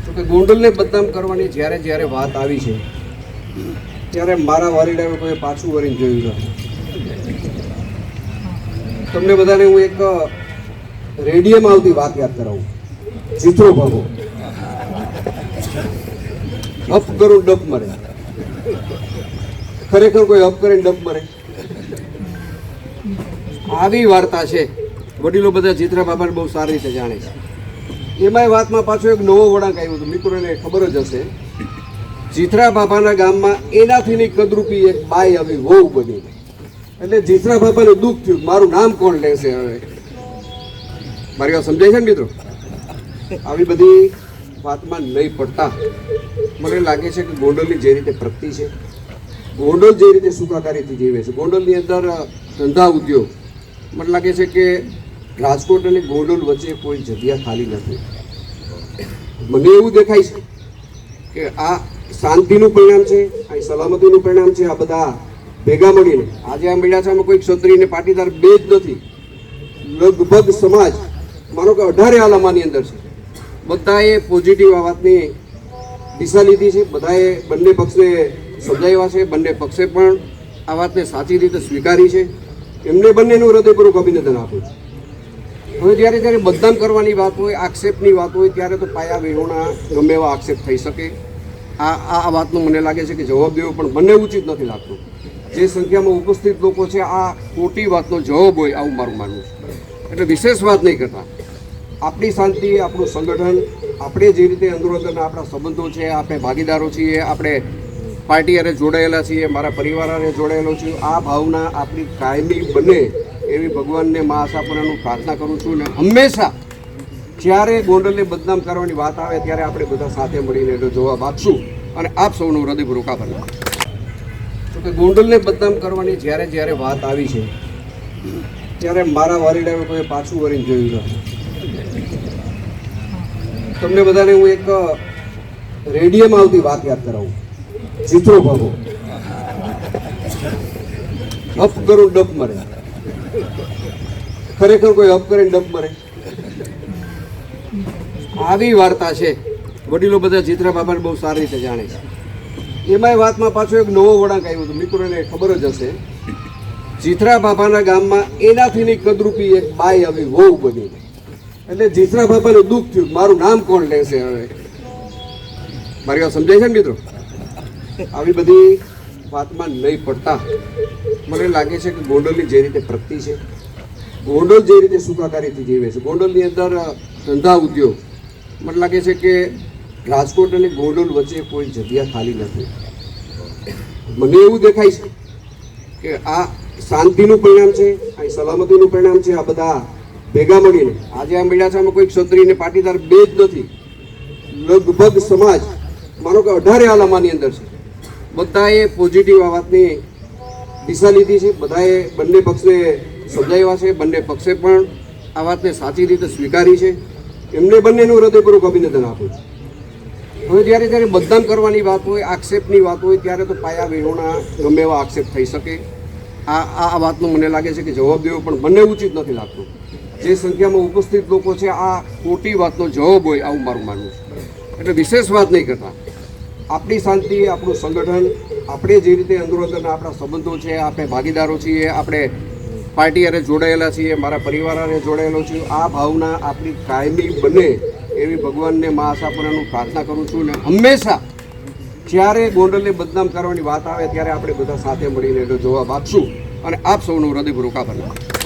તો કે ગોંડલને બદનામ કરવાની જ્યારે જ્યારે વાત આવી છે ત્યારે મારા વાલીડાએ કોઈ પાછું વળીને જોયું નથી. તમને બધાને હું એક રેડિયોમાં આવતી વાત યાદ કરાવું. ચિત્રો ભાગો અપ કરું ડપ મરે. ખરેખર કોઈ અપ કરીને ડપ મરે? આવી વાર્તા છે. વડીલો બધા ચિત્રા બાબાને બહુ સારી રીતે જાણે છે. એમાંય વાતમાં પાછો એક નવો વળાંક આવ્યો હતો. મિત્રોને ખબર જ હશે, ચિત્રા બાબાના ગામમાં એનાથી કદરૂપી એક બાઈ આવી વહુ બની. એટલે ચિત્રા બાબાને દુઃખ થયું, મારું નામ કોણ લેશે હવે. મારી વાત સમજાય છે ને મિત્રો? આવી બધી વાતમાં નહીં પડતા મને લાગે છે કે ગોંડલની જે રીતે પ્રગતિ છે, ગોંડલ જે રીતે સુખાકારીથી જીવે છે, ગોંડલની અંદર ધંધા ઉદ્યોગ, મને લાગે છે કે રાજકોટ અને ગોંડલ વચ્ચે કોઈ જગ્યા ખાલી નથી. મને એવું દેખાય છે કે આ શાંતિનું પરિણામ છે, આ સલામતીનું પરિણામ છે. આ બધા ભેગા મળીને આજે આ મળ્યા છે. આમાં કોઈ ક્ષત્રિય ને પાટીદાર બે જ નથી. લગભગ સમાજ માનો કે 18 આલામાની અંદર છે. બધાએ પોઝિટિવ આ વાતની દિશા લીધી છે. બધાએ બંને પક્ષને સમજાવ્યા છે. બંને પક્ષે પણ આ વાતને સાચી રીતે સ્વીકારી છે. એમને બંનેનું હૃદયપૂર્વક અભિનંદન આપું છું. હવે જ્યારે જ્યારે બદનામ કરવાની વાત હોય, આક્ષેપની વાત હોય, ત્યારે તો પાયા વિહોણા ગમે એવા આક્ષેપ થઈ શકે. આ વાતનો મને લાગે છે કે જવાબ દેવો પણ મને ઉચિત નથી લાગતું. જે સંખ્યામાં ઉપસ્થિત લોકો છે, આ ખોટી વાતનો જવાબ હોય આવું મારું માનવું છે. એટલે વિશેષ વાત નહીં કરતા. આપણી શાંતિ, આપણું સંગઠન, આપણે જે રીતે અંદરોઅંદરના આપણા સંબંધો છે, આપણે ભાગીદારો છીએ, આપણે પાર્ટી હારે જોડાયેલા છીએ, મારા પરિવાર હારે જોડાયેલો છું, આ ભાવના આપણી કાયમી બને એવી ભગવાનને મા આશાપુરાનું પ્રાર્થના કરું છું. અને હંમેશા જ્યારે ગોંડલને બદનામ કરવાની વાત આવે ત્યારે આપણે બધા સાથે મળીને એનો જવાબ આપશું. અને આપ સૌનું હૃદયપૂર્વક આભાર. તો કે ગોંડલને બદનામ કરવાની જ્યારે જ્યારે વાત આવી છે ત્યારે મારા વાલીડાએ કોઈ પાછું વળીને જોયું નથી. તમને બધાને હું એક રેડિયોમાં આવતી વાત યાદ કરાવું. ચિત્રો ભાગો અપ કરું ડપ મરે. ખરેખર કોઈ અપ કરીને ડપ મરે? આવી વાર્તા છે. વડીલો બધા ચિત્રા બાબાને બહુ સારી રીતે જાણે છે. એમાંય વાતમાં પાછો એક નવો વળાંક આવ્યો હતો. મિત્રોને ખબર જ હશે, ચિત્રા બાબાના ગામમાં એનાથી કદરૂપી એક બાઈ આવી વહુ બની. એટલે ચિત્રા બાબાને દુઃખ થયું, મારું નામ કોણ લેશે હવે. મારી વાત સમજાય છે ને મિત્રો? આવી બધી વાતમાં નહીં પડતા મને લાગે છે કે ગોંડલની જે રીતે પ્રગતિ છે, ગોંડલ જે રીતે સુખાકારીથી જીવે છે, ગોંડલની અંદર ધંધા ઉદ્યોગ, મને લાગે છે કે રાજકોટ અને ગોંડલ વચ્ચે કોઈ જગ્યા ખાલી નથી. મને એવું દેખાય છે કે આ શાંતિનું પરિણામ છે, આ સલામતીનું પરિણામ છે. આ બધા ભેગા મળીને આજે આ મળ્યા છે. આમાં કોઈ ક્ષત્રિય ને પાટીદાર બે જ નથી. લગભગ સમાજ માનો કે 18 આલામાની અંદર છે. બધાએ પોઝિટિવ આ વાતની દિશા લીધી છે. બધાએ બંને પક્ષને સમજાવ્યા છે. બંને પક્ષે પણ આ વાતને સાચી રીતે સ્વીકારી છે. એમને બંનેનું હૃદયપૂર્વક અભિનંદન આપું છું. હવે જ્યારે જ્યારે બદનામ કરવાની વાત હોય, આક્ષેપની વાત હોય, ત્યારે તો પાયા વિહોણા ગમે એવા આક્ષેપ થઈ શકે. આ વાતનો મને લાગે છે કે જવાબ દેવો પણ મને ઉચિત નથી લાગતું. જે સંખ્યામાં ઉપસ્થિત લોકો છે, આ ખોટી વાતનો જવાબ હોય આવું મારું માનવું છે. એટલે વિશેષ વાત નહીં કરતા. આપણી શાંતિ, આપણું સંગઠન, આપણે જે રીતે અંદરોઅંદરના આપણા સંબંધો છે, આપણે ભાગીદારો છીએ, આપણે પાર્ટી હારે જોડાયેલા છીએ, મારા પરિવાર હારે જોડાયેલો છું, આ ભાવના આપણી કાયમી બને એવી ભગવાનને મા આશાપુરાનું પ્રાર્થના કરું છું. અને હંમેશા જ્યારે ગોંડલને બદનામ કરવાની વાત આવે ત્યારે આપણે બધા સાથે મળીને એનો જવાબ આપશું. અને આપ સૌનું હૃદયપૂર્વક આભાર.